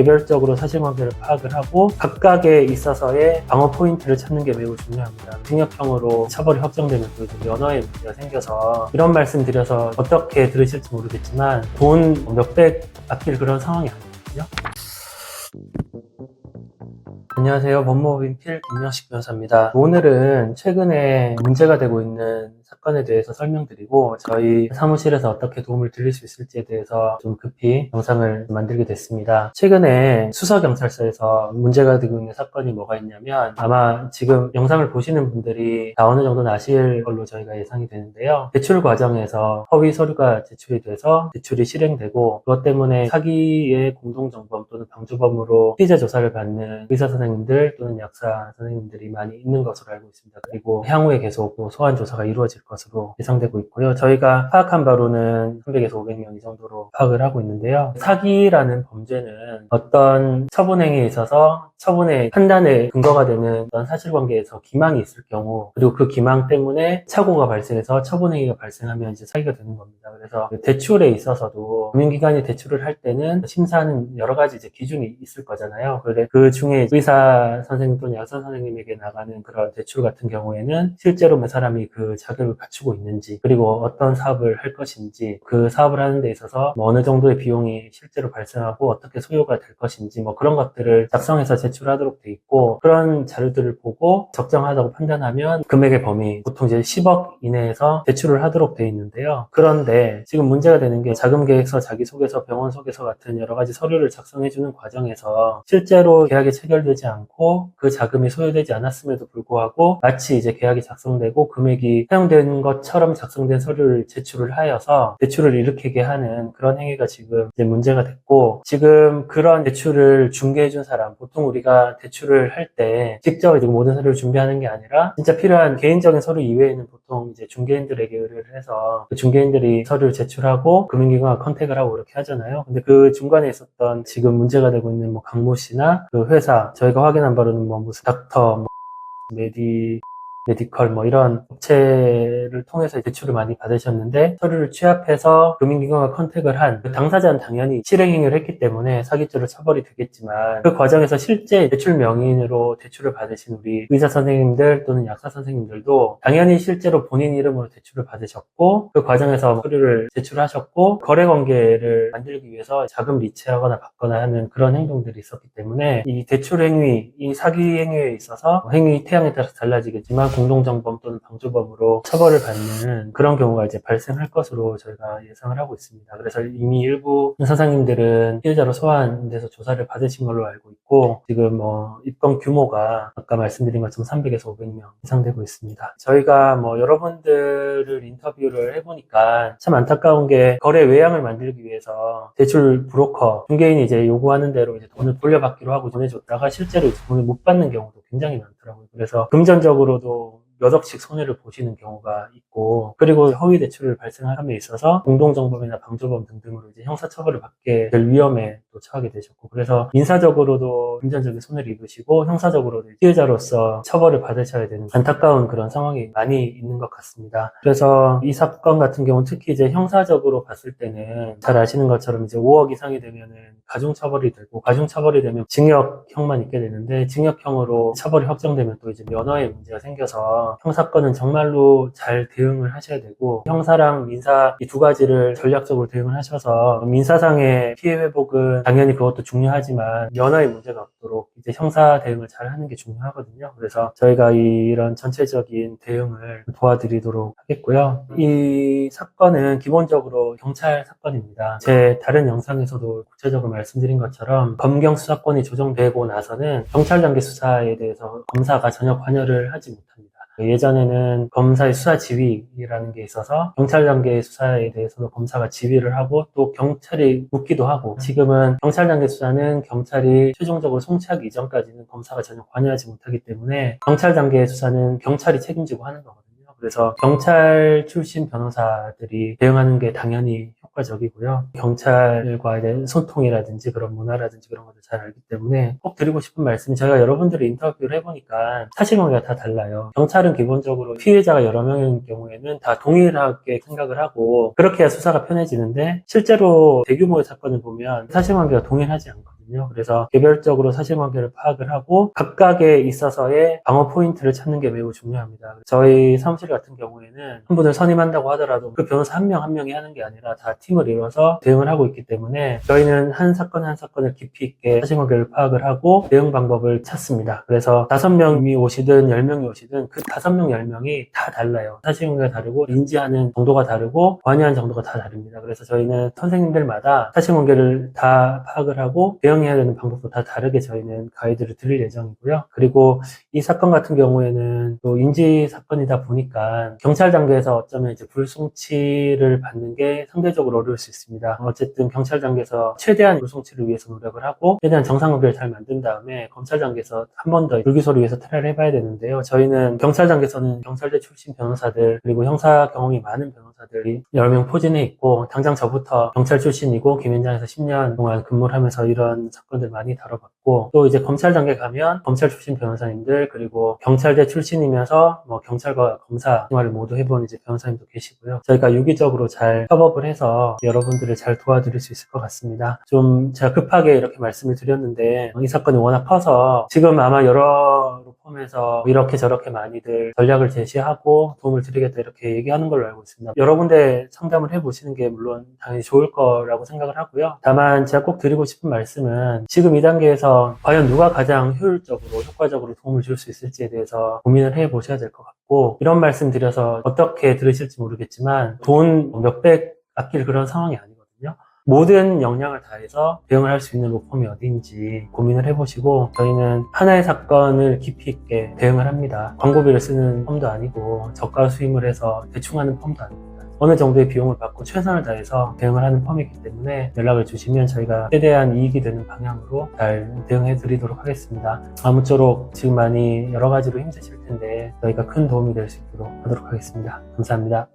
개별적으로 사실관계를 파악을 하고 각각에 있어서의 방어 포인트를 찾는 게 매우 중요합니다. 징역형으로 처벌이 확정되면 또 이제 면허에 문제가 생겨서 이런 말씀 드려서 어떻게 들으실지 모르겠지만 돈 몇백 아낄 그런 상황이 아니거든요. 안녕하세요. 법무법인 필 김명식 변호사입니다. 오늘은 최근에 문제가 되고 있는 사건에 대해서 설명드리고 저희 사무실에서 어떻게 도움을 드릴 수 있을지에 대해서 좀 급히 영상을 만들게 됐습니다. 최근에 수서경찰서에서 문제가 되고 있는 사건이 뭐가 있냐면 아마 지금 영상을 보시는 분들이 다 어느 정도는 아실 걸로 저희가 예상이 되는데요. 대출 과정에서 허위 서류가 제출이 돼서 대출이 실행되고 그것 때문에 사기의 공동정범 또는 방조범으로 피의자 조사를 받는 의사 선생님들 또는 약사 선생님들이 많이 있는 것으로 알고 있습니다. 그리고 향후에 계속 소환 조사가 이루어질 것으로 예상되고 있고요. 저희가 파악한 바로는 300에서 500명 이 정도로 파악을 하고 있는데요. 사기라는 범죄는 어떤 처분행위에 있어서 처분의 판단의 근거가 되는 어떤 사실관계에서 기망이 있을 경우 그리고 그 기망 때문에 착오가 발생해서 처분행위가 발생하면 이제 사기가 되는 겁니다. 그래서 대출에 있어서도 금융기관이 대출을 할 때는 심사하는 여러 가지 이제 기준이 있을 거잖아요. 그런데 그 중에 의사 선생님 또는 약사 선생님에게 나가는 그런 대출 같은 경우에는 실제로 그 사람이 그 자격을 갖추고 있는지 그리고 어떤 사업을 할 것인지 그 사업을 하는 데 있어서 어느 정도의 비용이 실제로 발생하고 어떻게 소요가 될 것인지 그런 것들을 작성해서 제출하도록 돼 있고 그런 자료들을 보고 적정하다고 판단하면 금액의 범위 보통 이제 10억 이내에서 제출을 하도록 돼 있는데요. 그런데 지금 문제가 되는 게 자금계획서, 자기소개서, 병원소개서 같은 여러 가지 서류를 작성해주는 과정에서 실제로 계약이 체결되지 않고 그 자금이 소요되지 않았음에도 불구하고 마치 이제 계약이 작성되고 금액이 사용된 것처럼 작성된 서류를 제출을 하여서 대출을 일으키게 하는 그런 행위가 지금 이제 문제가 됐고 지금 그런 대출을 중개해준 사람 보통 우리가 대출을 할 때 직접 이제 모든 서류를 준비하는 게 아니라 진짜 필요한 개인적인 서류 이외에는 보통 이제 중개인들에게 의뢰를 해서 그 중개인들이 서류를 제출하고 금융기관과 컨택을 하고 이렇게 하잖아요. 근데 그 중간에 있었던 지금 문제가 되고 있는 강모 씨나 그 회사 저희가 확인한 바로는 무슨 닥터 메디컬 이런 업체를 통해서 대출을 많이 받으셨는데 서류를 취합해서 금융기관과 컨택을 한 그 당사자는 당연히 실행행위를 했기 때문에 사기죄로 처벌이 되겠지만 그 과정에서 실제 대출 명의인으로 대출을 받으신 우리 의사 선생님들 또는 약사 선생님들도 당연히 실제로 본인 이름으로 대출을 받으셨고 그 과정에서 서류를 제출하셨고 거래관계를 만들기 위해서 자금 리치하거나 받거나 하는 그런 행동들이 있었기 때문에 이 대출 행위, 이 사기 행위에 있어서 행위 태양에 따라서 달라지겠지만 공동정범 또는 방조범으로 처벌을 받는 그런 경우가 이제 발생할 것으로 저희가 예상을 하고 있습니다. 그래서 이미 일부 선생님들은 피해자로 소환돼서 조사를 받으신 걸로 알고 있고 지금 입건 규모가 아까 말씀드린 것처럼 300에서 500명 이상 되고 있습니다. 저희가 여러분들을 인터뷰를 해보니까 참 안타까운 게 거래 외양을 만들기 위해서 대출 브로커, 중개인이 이제 요구하는 대로 이제 돈을 돌려받기로 하고 보내줬다가 실제로 이제 돈을 못 받는 경우도 굉장히 많더라고요. 그래서 금전적으로도 몇 억씩 손해를 보시는 경우가 있고 그리고 허위 대출을 발생함에 있어서 공동정범이나 방조범 등등으로 이제 형사처벌을 받게 될 위험에 또 처하게 되셨고 그래서 민사적으로도 금전적인 손해를 입으시고 형사적으로도 피해자로서 처벌을 받으셔야 되는 안타까운 그런 상황이 많이 있는 것 같습니다. 그래서 이 사건 같은 경우는 특히 이제 형사적으로 봤을 때는 잘 아시는 것처럼 이제 5억 이상이 되면은 가중처벌이 되고 가중처벌이 되면 징역형만 있게 되는데 징역형으로 처벌이 확정되면 또 이제 면허에 문제가 생겨서 형사건은 정말로 잘 대응을 하셔야 되고 형사랑 민사 이 두 가지를 전략적으로 대응을 하셔서 민사상의 피해 회복은 당연히 그것도 중요하지만 면허에 문제가 없도록 이제 형사 대응을 잘 하는 게 중요하거든요. 그래서 저희가 이런 전체적인 대응을 도와드리도록 하겠고요. 이 사건은 기본적으로 경찰 사건입니다. 제 다른 영상에서도 구체적으로 말씀드린 것처럼 검경 수사권이 조정되고 나서는 경찰 단계 수사에 대해서 검사가 전혀 관여를 하지 못합니다. 예전에는 검사의 수사 지휘라는 게 있어서 경찰 단계 수사에 대해서도 검사가 지휘를 하고 또 경찰이 묻기도 하고 지금은 경찰 단계 수사는 경찰이 최종적으로 송치하기 이전까지는 검사가 전혀 관여하지 못하기 때문에 경찰 단계 수사는 경찰이 책임지고 하는 거거든요. 그래서 경찰 출신 변호사들이 대응하는 게 당연히 효과적이고요. 경찰과에 대한 소통이라든지 그런 문화라든지 그런 것들 잘 알기 때문에 꼭 드리고 싶은 말씀이 저희가 여러분들이 인터뷰를 해보니까 사실관계가 다 달라요. 경찰은 기본적으로 피해자가 여러 명인 경우에는 다 동일하게 생각을 하고 그렇게 해야 수사가 편해지는데 실제로 대규모의 사건을 보면 사실관계가 동일하지 않거든요. 되거든요. 그래서 개별적으로 사실관계를 파악을 하고 각각에 있어서의 방어 포인트를 찾는 게 매우 중요합니다. 저희 사무실 같은 경우에는 한 분을 선임한다고 하더라도 그 변호사 한 명 한 명이 하는 게 아니라 다 팀을 이뤄서 대응을 하고 있기 때문에 저희는 한 사건 한 사건을 깊이 있게 사실관계를 파악을 하고 대응 방법을 찾습니다. 그래서 5명이 오시든 10명이 오시든 그 5명, 10명이 다 달라요. 사실관계가 다르고 인지하는 정도가 다르고 관여하는 정도가 다 다릅니다. 그래서 저희는 선생님들마다 사실관계를 다 파악을 하고 대응해야 되는 방법도 다 다르게 저희는 가이드를 드릴 예정이고요. 그리고 이 사건 같은 경우에는 또 인지 사건이다 보니까 경찰 단계에서 어쩌면 이제 불송치를 받는 게 상대적으로 어려울 수 있습니다. 어쨌든 경찰 단계에서 최대한 불송치를 위해서 노력을 하고 최대한 정상관계를 잘 만든 다음에 검찰 단계에서 한 번 더 불기소를 위해서 트라이를 해봐야 되는데요. 저희는 경찰 단계에서는 경찰대 출신 변호사들 그리고 형사 경험이 많은 변호사들이 여러 명 포진해 있고 당장 저부터 경찰 출신이고 김현장에서 10년 동안 근무를 하면서 이런 사건들 많이 다뤄봤고 또 이제 검찰 단계 가면 검찰 출신 변호사님들 그리고 경찰대 출신이면서 뭐 경찰과 검사 생활을 모두 해본 이제 변호사님도 계시고요. 저희가 유기적으로 잘 협업을 해서 여러분들을 잘 도와드릴 수 있을 것 같습니다. 좀 제가 급하게 이렇게 말씀을 드렸는데 이 사건이 워낙 커서 지금 아마 여러 폼에서 이렇게 저렇게 많이들 전략을 제시하고 도움을 드리겠다 이렇게 얘기하는 걸로 알고 있습니다. 여러 군데 상담을 해보시는 게 물론 당연히 좋을 거라고 생각을 하고요. 다만 제가 꼭 드리고 싶은 말씀은 지금 이 단계에서 과연 누가 가장 효율적으로 효과적으로 도움을 줄 수 있을지에 대해서 고민을 해보셔야 될 것 같고 이런 말씀 드려서 어떻게 들으실지 모르겠지만 돈 몇백 아낄 그런 상황이 아니거든요. 모든 역량을 다해서 대응을 할 수 있는 로펌이 어딘지 고민을 해보시고 저희는 하나의 사건을 깊이 있게 대응을 합니다. 광고비를 쓰는 펌도 아니고 저가 수임을 해서 대충 하는 펌도 아닙니다. 어느 정도의 비용을 받고 최선을 다해서 대응을 하는 펌이기 때문에 연락을 주시면 저희가 최대한 이익이 되는 방향으로 잘 대응해 드리도록 하겠습니다. 아무쪼록 지금 많이 여러 가지로 힘드실 텐데 저희가 큰 도움이 될 수 있도록 하도록 하겠습니다. 감사합니다.